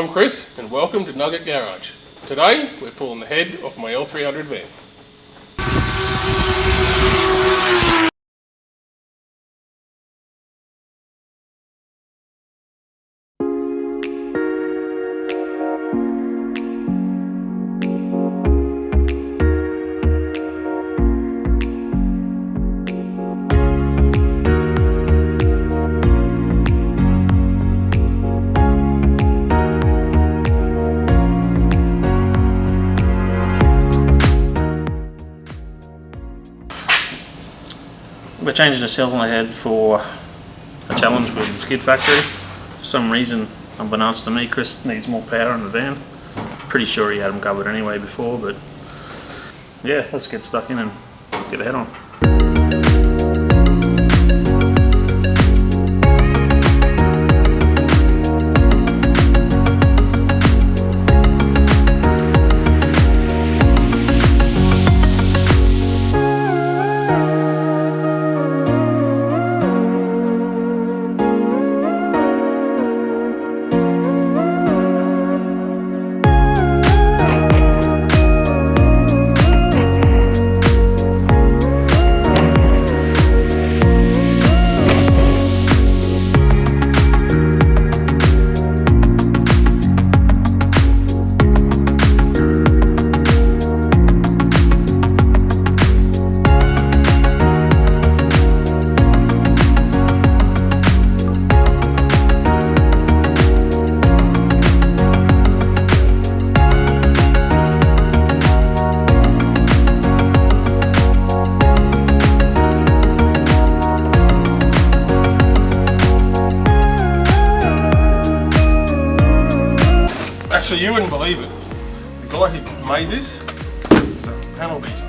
I'm Chris and welcome to Nugget Garage. Today we're pulling the head off my L300 van. We're changing the cell on the head for a challenge with the Skid Factory. For some reason, unbeknownst to me, Chris needs more power in the van. Pretty sure he had them covered anyway before, but yeah, let's get stuck in and get a head on. Actually, you wouldn't believe it. The guy who made this is a panel beater.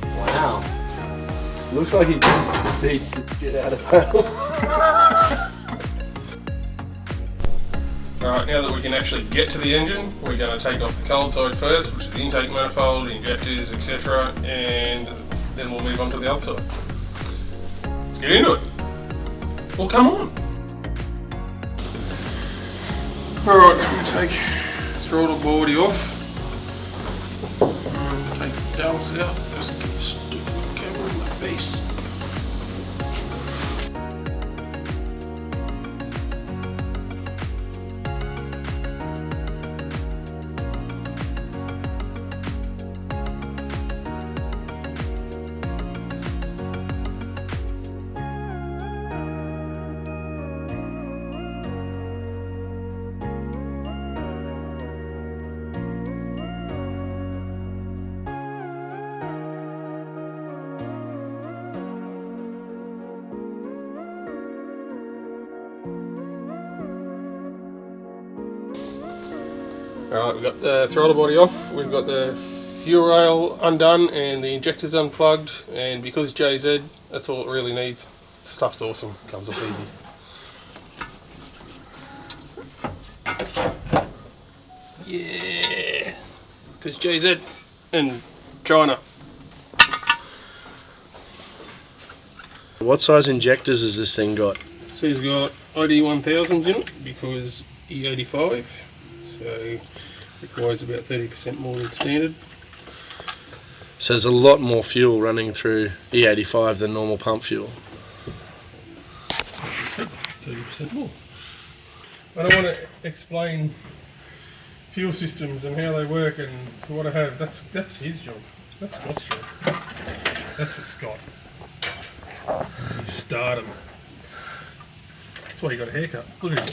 Wow. Looks like he beats the shit out of panels. Alright, now that we can actually get to the engine, we're going to take off the cold side first, which is the intake manifold, injectors, etc. And then we'll move on to the other side. Let's get into it. Well, come on. Alright, I'm going to take throttle body off. Take the belts out, just keep stupid camera in my face. Alright, we've got the throttle body off, we've got the fuel rail undone and the injectors unplugged, and because JZ, that's all it really needs. Stuff's awesome, comes off easy. Yeah, because JZ and China. What size injectors has this thing got? So he's got ID1000s in it because E85, so requires about 30% more than standard. So there's a lot more fuel running through E85 than normal pump fuel. 30% more. I don't want to explain fuel systems and how they work and what I have. That's his job. That's Scott's job. That's for Scott. That's his stardom. That's why he got a haircut. Look at him.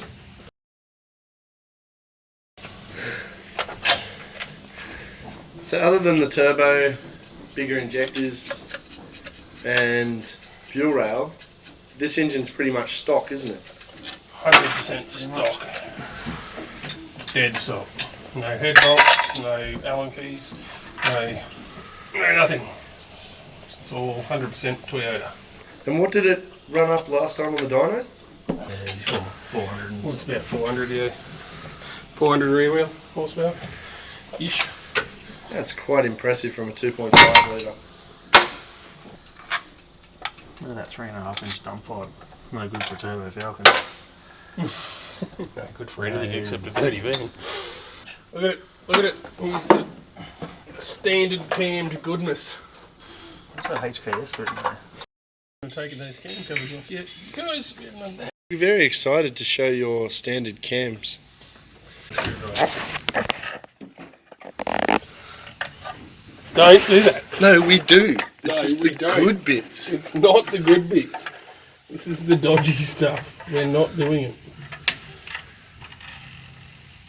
So other than the turbo, bigger injectors and fuel rail, this engine's pretty much stock, isn't it? 100% stock. Dead stock. No head bolts, no Allen keys, no nothing. It's all 100% Toyota. And what did it run up last time on the dyno? 400. Well, it's about 400, yeah. 400 rear wheel horsepower ish. That's quite impressive from a 2.5 litre. Look at that 3.5 inch dump pipe. No good for turbo Falcon. No good for anything except a dirty van. Look at it, look at it. Here's the standard cammed goodness. What's that HKS written there? I'm taking those cam covers off yet. Guys, we haven't done that. You're very excited to show your standard cams. Don't do that. No, we do. This No, is we the don't. good bits. It's not the good bits. This is the dodgy stuff. We're not doing it.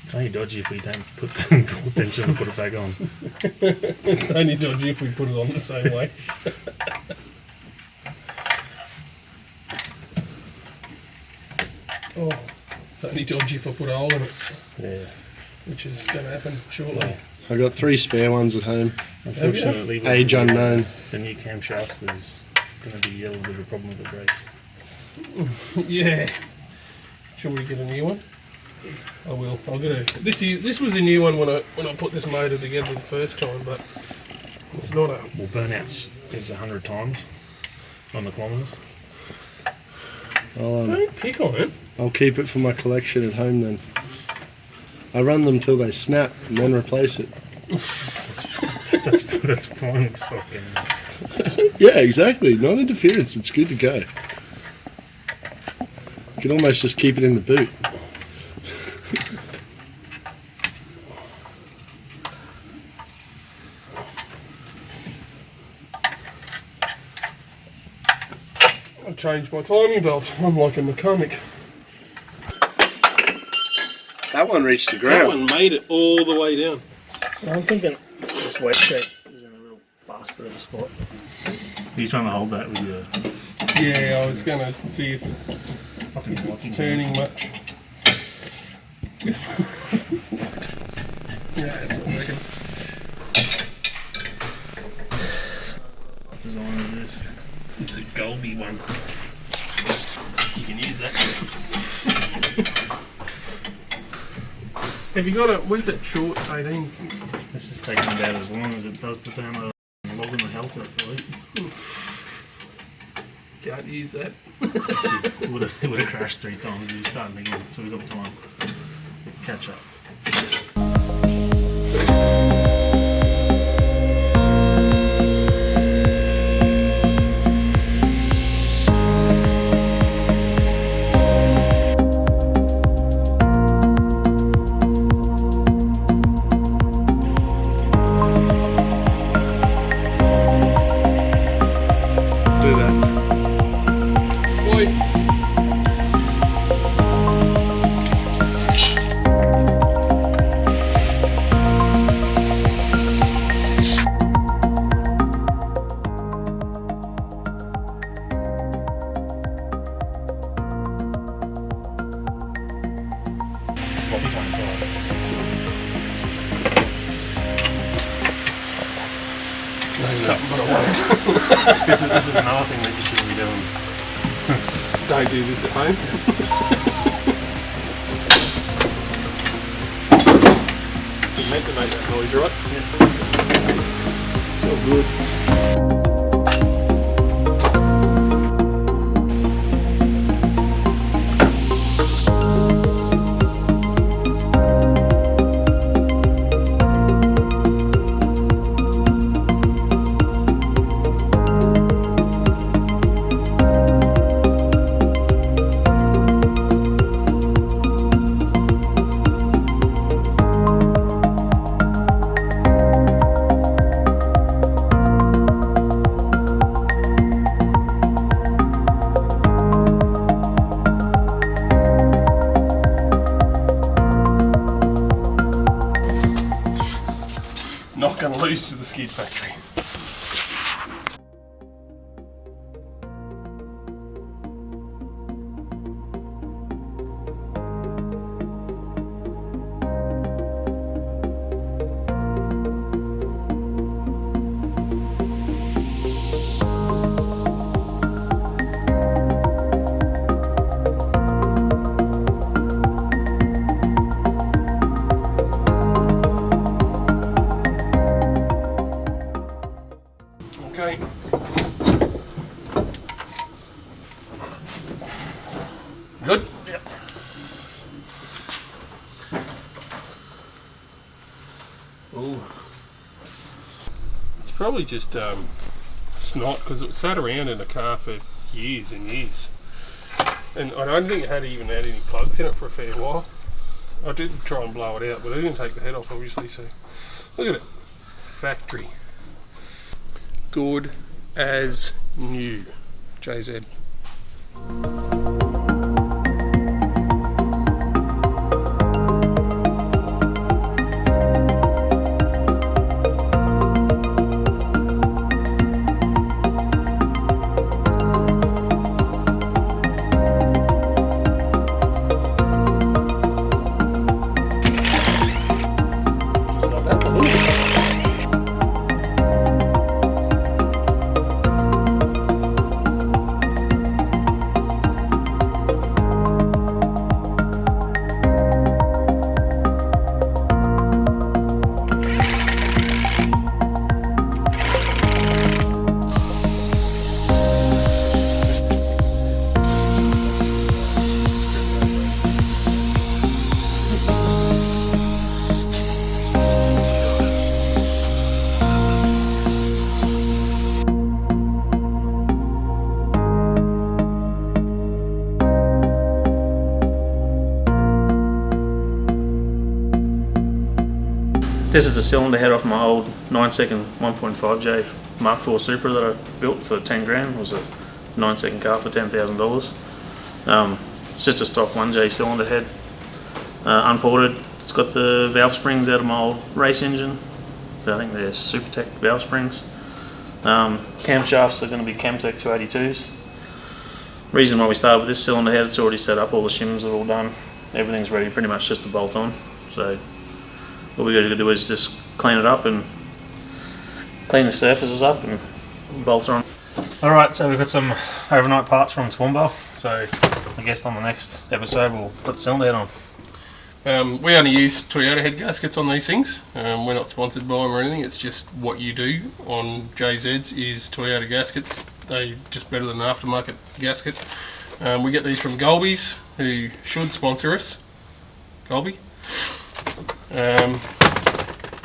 It's only dodgy if we don't put the attention and put it back on. It's only dodgy if we put it on the same way. Oh, it's only dodgy if I put a hole in it. Yeah. Which is going to happen shortly. I got 3 spare ones at home. Unfortunately, with Age unknown. the new camshafts, there's going to be a little bit of a problem with the brakes. Yeah. Shall we get a new one? I will. I'll get a. This was a new one when I put this motor together the first time, but it's not a. Well, burnouts is 100 times on the kilometres. Don't pick on it. I'll keep it for my collection at home then. I run them till they snap and then replace it. That's fine stock. Yeah, exactly. Non interference. It's good to go. You can almost just keep it in the boot. I changed my timing belt. I'm like a mechanic. That one reached the That ground. one made it all the way down. I'm thinking this wastegate is in a little bastard of a spot. Are you trying to hold that with your... Yeah, I was going to see if it's turning much. Yeah, that's what I reckon. What design is this? It's a Golby one. You can use that. Have you got a, what is it, short 18? This is taking about as long as it does to turn a log in the halter, really. Can't use that. It would have crashed 3 times if you starting again, so we've got time to catch up. Something, but I won't. This is another thing that you shouldn't be doing. Don't do this at home. You meant to make that noise, right? Yeah. It's all good. Not going to lose to the Skid Factory. Ooh. It's probably just snot, because it sat around in the car for years and years. And I don't think it had even had any plugs in it for a fair while. I did try and blow it out, but I didn't take the head off, obviously, so look at it. Factory. Good as new. JZ. This is the cylinder head off my old 9-second 1.5J Mark IV Supra that I built for 10 grand. It was a 9-second car for $10,000. It's just a stock 1J cylinder head, unported. It's got the valve springs out of my old race engine. I think they're Supertech valve springs. Camshafts are going to be Camtech 282s. Reason why we started with this cylinder head, it's already set up, all the shims are all done. Everything's ready pretty much just to bolt on. So all we got to do is just clean it up and clean the surfaces up and bolt on. Alright, so we've got some overnight parts from Toowoomba, so I guess on the next episode we'll put the cylinder head on. We only use Toyota head gaskets on these things. We're not sponsored by them or anything, it's just what you do on JZs is Toyota gaskets. They're just better than an aftermarket gasket. We get these from Golby's, who should sponsor us. Golby.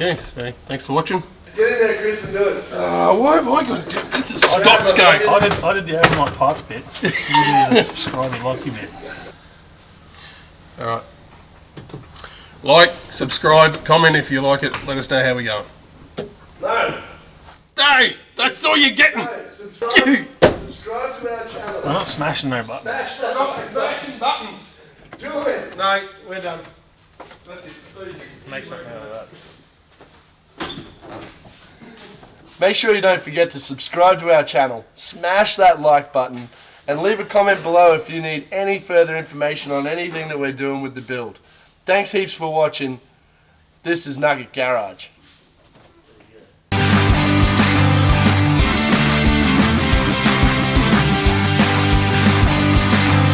Yeah, so thanks for watching. Get in there, Chris, and do it. Why have I got to do it? This is Scott's go. I did the overnight parts bit. You did the subscribe and like bit. Alright. Like, subscribe, comment if you like it. Let us know how we're going. No. Hey, that's all you're getting. No, subscribe to our channel. I'm not smashing no buttons. Smash that Stop like smashing buttons. button. Do it. No, we're done. That's it. That's all you get. Make something out of that. Make sure you don't forget to subscribe to our channel, smash that like button, and leave a comment below if you need any further information on anything that we're doing with the build. Thanks heaps for watching. This is Nugget Garage.